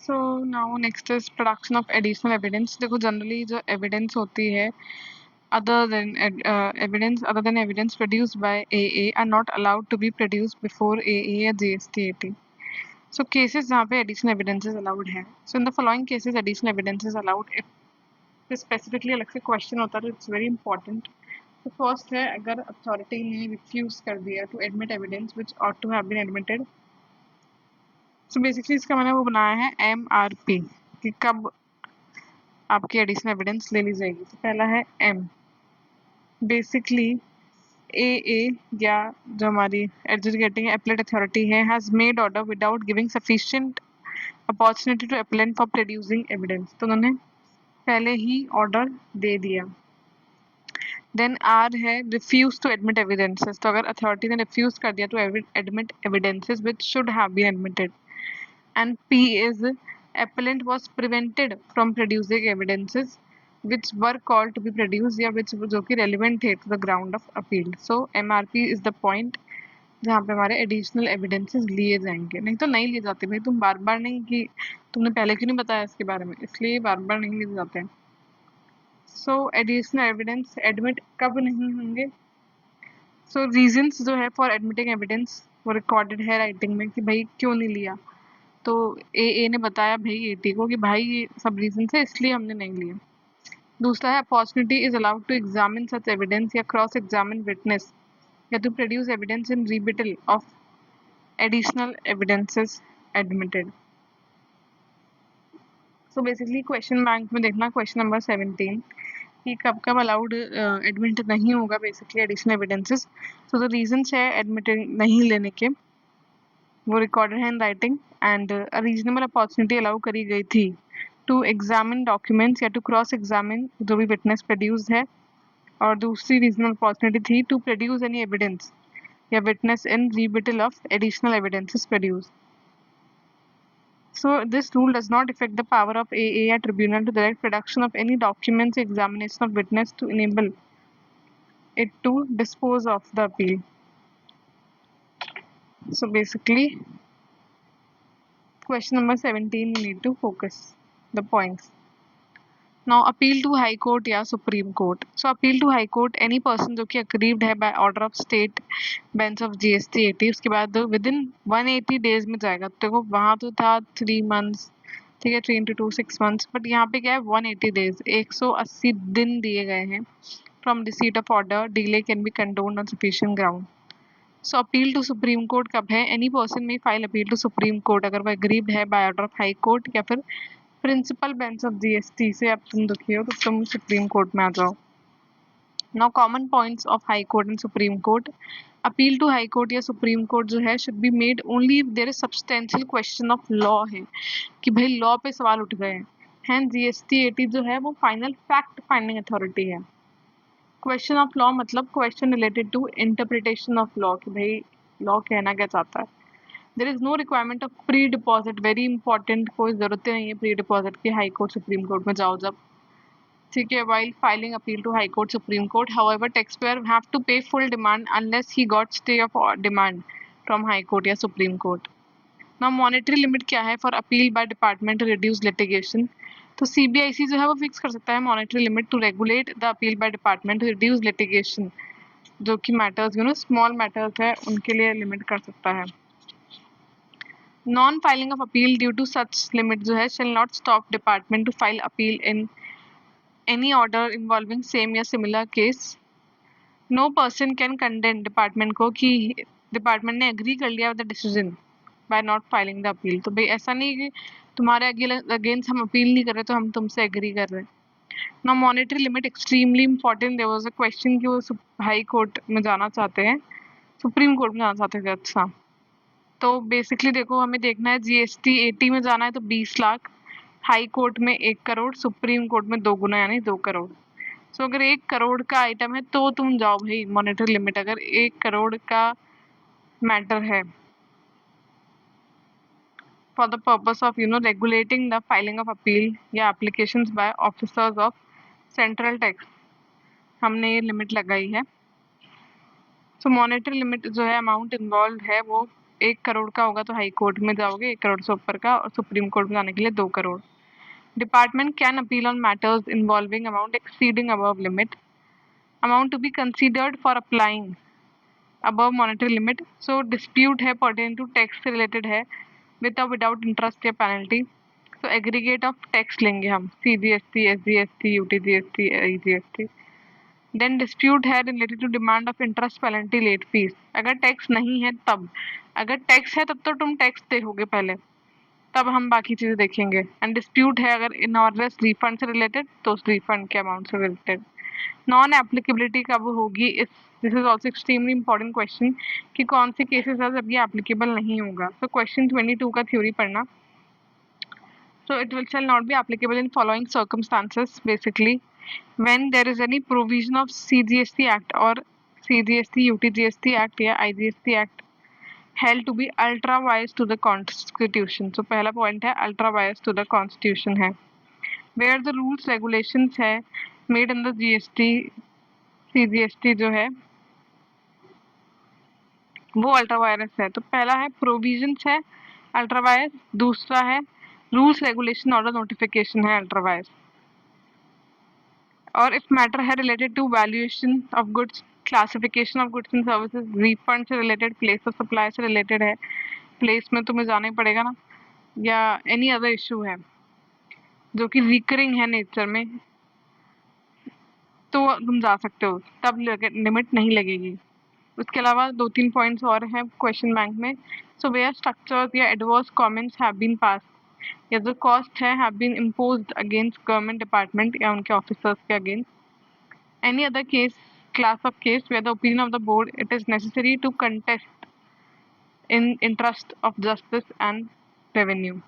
So now next is production of additional evidence. देखो generally जो evidence होती है other than evidence produced by AA are not allowed to be produced before AA या GST 80। So cases जहाँ पे additional evidences allowed है, so in the following cases additional evidence is allowed if specifically अलग से question होता है तो it's very important। तो फर्स्ट है अगर अथॉरिटी ने रिफ्यूज कर दिया to admit evidence which ought to have been admitted। सो बेसिकली इसका मैंने वो बनाया है MRP कि कब आपकी एडिशनल एविडेंस ले ली जाएगी। तो पहला है M, बेसिकली AA या जो हमारी एडजुडिकेटिंग एपलेट अथॉरिटी है has made order without giving sufficient opportunity to appellant for producing evidence. तो उन्होंने पहले ही ऑर्डर दे दिया। देन R है रिफ्यूज टू एडमिट एविडेंसेस। तो अगर अथॉरिटी ने रिफ्यूज कर दिया to admit evidences which should have been admitted. And P is appellant was prevented from producing evidences which were called to be produced या which जो कि relevant थे to the ground of appeal। So MRP is the point जहाँ पे हमारे additional evidences लिए जाएंगे। नहीं तो नहीं लिए जाते भाई, तुम बार बार नहीं कि तुमने पहले क्यों नहीं बताया इसके बारे में, इसलिए बार बार नहीं लिए जाते हैं। सो एडिशनल एविडेंस एडमिट कब नहीं होंगे। सो रीजंस जो है फॉर एडमिटिंग एविडेंस वो रिकॉर्डेड है राइटिंग में कि भाई क्यों नहीं लिया। तो AA ने बताया भाई AT को कि भाई ये सब रीजन है इसलिए हमने नहीं लिया। दूसरा है opportunity is allowed to examine such evidence या क्रॉस एग्जामिन विटनेस या to produce evidence in rebuttal of additional evidences admitted. So basically question bank में देखना क्वेश्चन नंबर 17 कि कब कब अलाउड एडमिट नहीं होगा basically additional evidences. So the reasons है एडमिटेड नहीं लेने के वो रिकॉर्डेड है in writing and reasonable opportunity allow करी गई थी टू एग्जामिन डॉक्यूमेंट्स या टू क्रॉस एग्जामिन जो भी विटनेस प्रोड्यूस है। और दूसरी रीजनेबल अपॉर्चुनिटी थी टू प्रोड्यूस एनी एविडेंस या witness in rebuttal of additional evidences produce. So this rule does not affect the power of AA or tribunal to direct production of any documents, examination of witness to enable it to dispose of the appeal. So basically question number 17 you need to focus the points. Now appeal to high court या supreme court. So appeal to high court any person जो कि aggrieved है by order of state bench of GST 80 उसके बाद within 180 days में जाएगा। तो देखो वहाँ तो था 3 months, ठीक है 3 into 2 6 months, बट यहाँ पे क्या है 180 days 180 दिन दिए गए हैं from receipt of order delay can be condoned on sufficient ground। So appeal to supreme court कब है, एनी पर्सन में file appeal to supreme court अगर वो एग्रीव्ड है by order of high court या फिर प्रिंसिपल बेंच ऑफ जीएसटी से अब तुम दुखी हो तो तुम सुप्रीम कोर्ट में आ जाओ। Now common points of high court and supreme court. Appeal to high court या सुप्रीम कोर्ट जो है should be made only if there is substantial question of law है कि भाई लॉ पे सवाल उठ गए हैं। जीएसटी 80 जो है वो फाइनल फैक्ट फाइंडिंग अथॉरिटी है। क्वेश्चन ऑफ लॉ मतलब question related to interpretation of law कि भाई लॉ कहना क्या चाहता है। There is no requirement of pre deposit, very important, कोई जरूरत नहीं है प्री डिपॉजिट की हाई कोर्ट सुप्रीम कोर्ट में जाओ जब, ठीक है। While filing appeal to high court supreme court however taxpayer have to pay full demand unless he got stay of demand from high court या supreme court. Now monetary limit क्या है for appeal by department to reduce litigation. तो CBIC जो है वो fix कर सकता है monetary limit to regulate the appeal by department to reduce litigation, जो कि मैटर्स स्मॉल मैटर्स है उनके लिए लिमिट कर सकता है। Non filing of appeal due to such limit जो है shall not stop department to file appeal in any order involving same या similar case. No person can condemn department को कि डिपार्टमेंट ने एग्री कर लिया with the decision by not filing the appeal. तो भाई ऐसा नहीं कि तुम्हारे अगेंस्ट हम अपील नहीं कर रहे तो हम तुमसे एग्री कर रहे हैं। ना monetary limit extremely important, there was a question कि वो हाई कोर्ट में जाना चाहते हैं, सुप्रीम कोर्ट में जाना चाहते थे। अच्छा तो बेसिकली देखो हमें देखना है GST 80 में जाना है तो 20 लाख, हाई कोर्ट में 1 करोड़, सुप्रीम कोर्ट में 2 गुना यानी 2 करोड़। सो अगर 1 करोड़ का आइटम है तो तुम जाओ भाई मॉनेटरी लिमिट, अगर 1 करोड़ का मैटर है for the purpose of regulating the filing of appeal या applications by officers of central tax, हमने ये लिमिट लगाई है। सो मॉनेटरी लिमिट जो है अमाउंट इन्वॉल्व है वो 1 करोड़ का होगा तो हाई कोर्ट में जाओगे 1 करोड़ से ऊपर का, और सुप्रीम कोर्ट में जाने के लिए 2 crore. Department can appeal on matters involving amount exceeding above limit, amount to be considered for applying above monetary limit. So dispute है पर्टेन टू टैक्स से रिलेटेड है, विद और विदाउट इंटरेस्ट या पेनल्टी। तो एग्रीगेट ऑफ टैक्स लेंगे हम, CGST, SGST, UTGST, EGST। Then dispute है related to demand of interest, penalty, late fees. अगर टैक्स नहीं है तब, अगर टैक्स है तब तो तुम टैक्स देखोगे पहले, तब हम बाकी चीजें देखेंगे। एंड डिस्प्यूट है अगर इनऑर्डरलेस रिफंड से रिलेटेड, तो उस रिफंड के अमाउंट से रिलेटेड। नॉन एप्लीकेबिलिटी कब होगी, इस this is also extremely important question, कि कौन से केसेस है जब ये एप्लीकेबल नहीं होगा। तो क्वेश्चन 22 का थ्योरी पढ़ना। So it will shall not be applicable in following circumstances, basically when there is any provision of CGST Act or CGST, UTGST Act या IGST Act held to be ultra biased to the Constitution. So पहला point है ultra biased to the Constitution है, where the rules regulations है made in the GST CGST जो है वो ultra vires है। तो पहला है प्रोविजंस है अल्ट्रा वायरस, दूसरा है रूल्स रेगुलेशन ऑर्डर नोटिफिकेशन है अल्ट्रा वायरस। और इफ मैटर है related to valuation of goods, classification of goods and services, refund से रिलेटेड, प्लेस ऑफ सप्लाई से रिलेटेड है, प्लेस में तुम्हें जाना ही पड़ेगा ना, या एनी अदर इशू है जो कि रिकरिंग है नेचर में, तो तुम जा सकते हो, तब लिमिट नहीं लगेगी। उसके अलावा 2-3 पॉइंट्स और हैं क्वेश्चन बैंक में। सो वेयर स्ट्रक्चर्स या adverse comments have been passed या जो कॉस्ट है have been imposed against government department या उनके ऑफिसर्स के against. Any other case, class of case where the opinion of the board it is necessary to contest in interest of justice and revenue.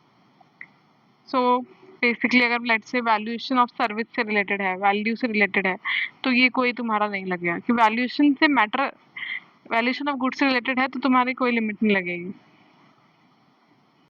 So basically अगर let's say valuation of service से related है, value से related है, तो ये कोई तुम्हारा नहीं लगेगा कि वैल्यूएशन से मैटर, वैल्यूएशन ऑफ गुड्स से रिलेटेड है तो तुम्हारी कोई लिमिट नहीं लगेगी।